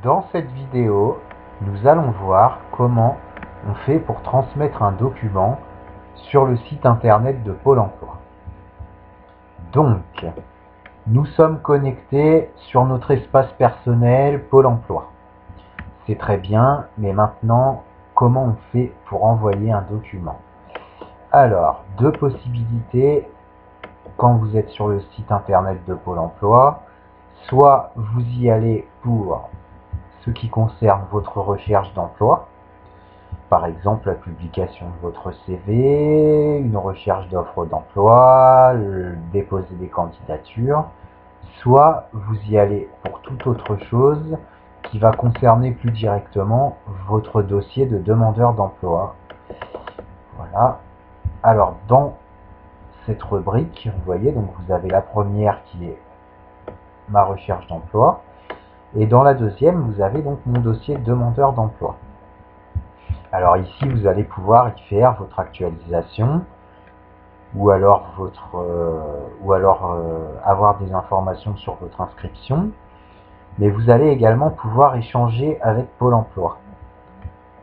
Dans cette vidéo, nous allons voir comment on fait pour transmettre un document sur le site internet de Pôle emploi. Donc, nous sommes connectés sur notre espace personnel Pôle emploi. C'est très bien, mais maintenant, comment on fait pour envoyer un document? Alors, deux possibilités quand vous êtes sur le site internet de Pôle emploi. Soit vous y allez pour ce qui concerne votre recherche d'emploi, par exemple la publication de votre CV, une recherche d'offres d'emploi, déposer des candidatures, soit vous y allez pour toute autre chose qui va concerner plus directement votre dossier de demandeur d'emploi. Voilà. Alors dans cette rubrique, vous voyez, donc vous avez la première qui est ma recherche d'emploi, et dans la deuxième, vous avez donc mon dossier demandeur d'emploi. Alors ici, vous allez pouvoir y faire votre actualisation ou alors avoir des informations sur votre inscription, mais vous allez également pouvoir échanger avec Pôle emploi.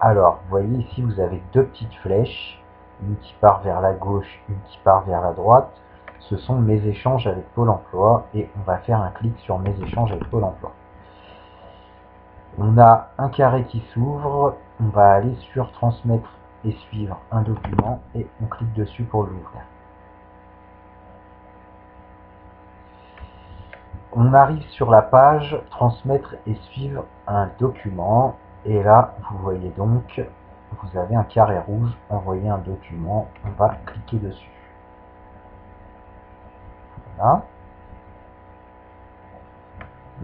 Alors, vous voyez ici, vous avez deux petites flèches, une qui part vers la gauche, une qui part vers la droite. Ce sont mes échanges avec Pôle emploi et on va faire un clic sur mes échanges avec Pôle emploi. On a un carré qui s'ouvre, on va aller sur transmettre et suivre un document et on clique dessus pour l'ouvrir. On arrive sur la page transmettre et suivre un document et là vous voyez donc vous avez un carré rouge, envoyer un document, on va cliquer dessus. Voilà.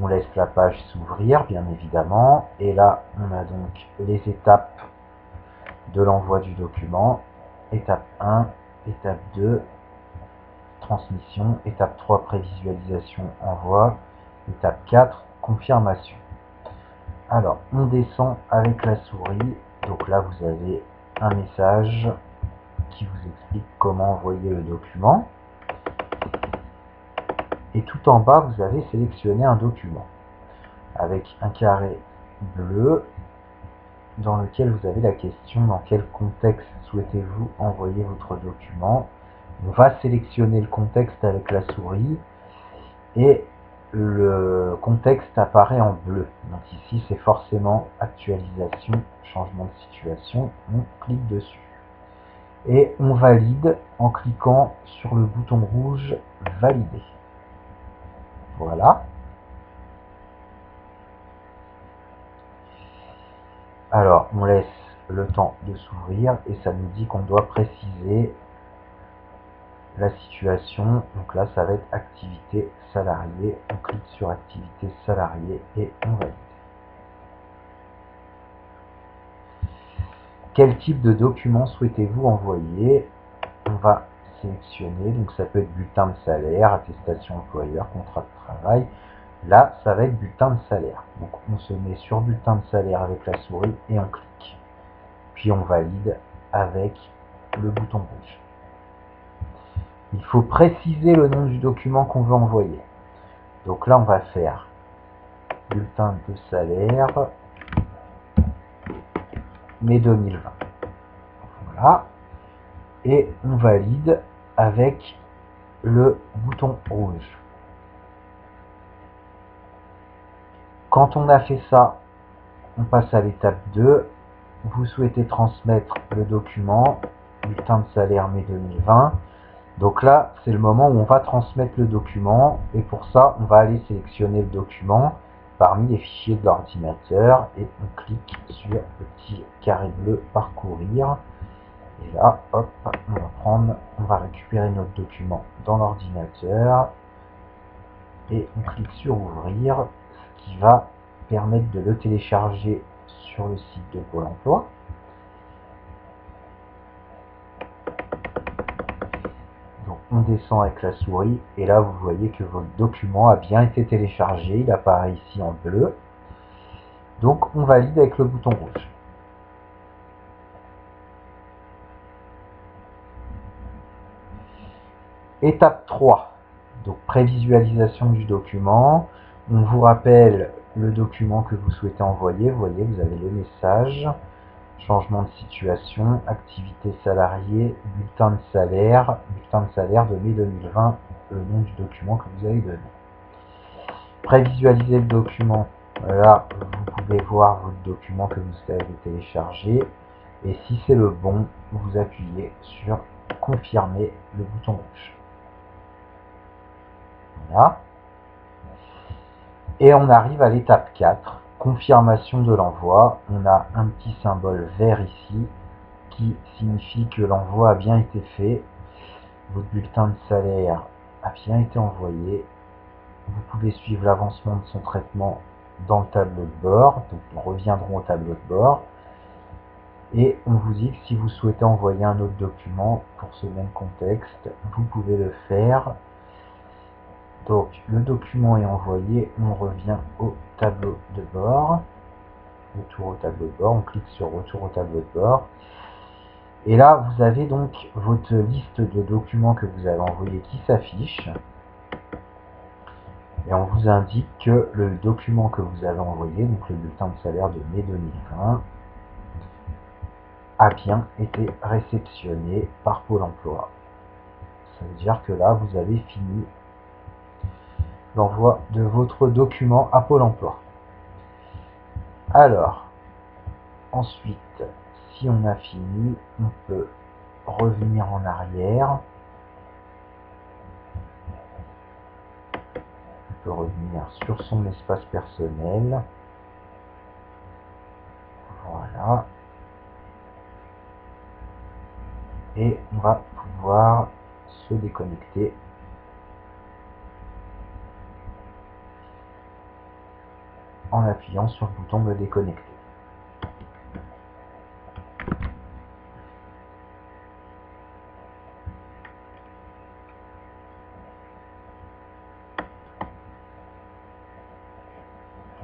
On laisse la page s'ouvrir bien évidemment et là on a donc les étapes de l'envoi du document. Étape 1, étape 2, transmission, étape 3, prévisualisation, envoi, étape 4, confirmation. Alors, on descend avec la souris, donc là vous avez un message qui vous explique comment envoyer le document. Et tout en bas, vous avez sélectionné un document avec un carré bleu dans lequel vous avez la question dans quel contexte souhaitez-vous envoyer votre document. On va sélectionner le contexte avec la souris et le contexte apparaît en bleu. Donc ici c'est forcément actualisation, changement de situation. On clique dessus et on valide en cliquant sur le bouton rouge valider. Voilà. Alors on laisse le temps de s'ouvrir et ça nous dit qu'on doit préciser la situation. Donc là ça va être activité salariée. On clique sur activité salariée et on valide. Quel type de document souhaitez-vous envoyer? On va sélectionner, donc ça peut être bulletin de salaire, attestation employeur, contrat de travail. Là, ça va être bulletin de salaire. Donc on se met sur bulletin de salaire avec la souris et on clique. Puis on valide avec le bouton rouge. Il faut préciser le nom du document qu'on veut envoyer. Donc là, on va faire bulletin de salaire, mai 2020. Voilà. Et on valide avec le bouton rouge. Quand on a fait ça, on passe à l'étape 2. Vous souhaitez transmettre le document, bulletin de salaire mai 2020. Donc là, c'est le moment où on va transmettre le document. Et pour ça, on va aller sélectionner le document parmi les fichiers de l'ordinateur. Et on clique sur le petit carré bleu parcourir. Et là, hop, on va récupérer notre document dans l'ordinateur. Et on clique sur ouvrir, ce qui va permettre de le télécharger sur le site de Pôle emploi. Donc on descend avec la souris et là vous voyez que votre document a bien été téléchargé, il apparaît ici en bleu. Donc on valide avec le bouton rouge. Étape 3, donc prévisualisation du document. On vous rappelle le document que vous souhaitez envoyer. Vous voyez, vous avez le message, changement de situation, activité salariée, bulletin de salaire de mai 2020, le nom du document que vous avez donné. Prévisualiser le document. Là, vous pouvez voir votre document que vous avez téléchargé. Et si c'est le bon, vous appuyez sur confirmer, le bouton rouge. Voilà. Et on arrive à l'étape 4, confirmation de l'envoi. On a un petit symbole vert ici qui signifie que l'envoi a bien été fait. Votre bulletin de salaire a bien été envoyé. Vous pouvez suivre l'avancement de son traitement dans le tableau de bord. Donc nous reviendrons au tableau de bord. Et on vous dit que si vous souhaitez envoyer un autre document pour ce même contexte, vous pouvez le faire. Donc le document est envoyé, on revient au tableau de bord. Retour au tableau de bord, on clique sur retour au tableau de bord. Et là, vous avez donc votre liste de documents que vous avez envoyés qui s'affiche. Et on vous indique que le document que vous avez envoyé, donc le bulletin de salaire de mai 2020, a bien été réceptionné par Pôle emploi. Ça veut dire que là, vous avez fini l'envoi de votre document à Pôle emploi. Alors, ensuite, si on a fini, on peut revenir en arrière. On peut revenir sur son espace personnel. Voilà. Et on va pouvoir se déconnecter en appuyant sur le bouton me déconnecter.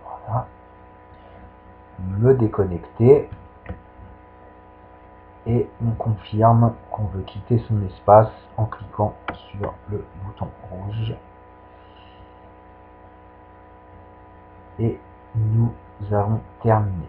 Voilà. Me déconnecter. Et on confirme qu'on veut quitter son espace en cliquant sur le bouton rouge. Et nous avons terminé.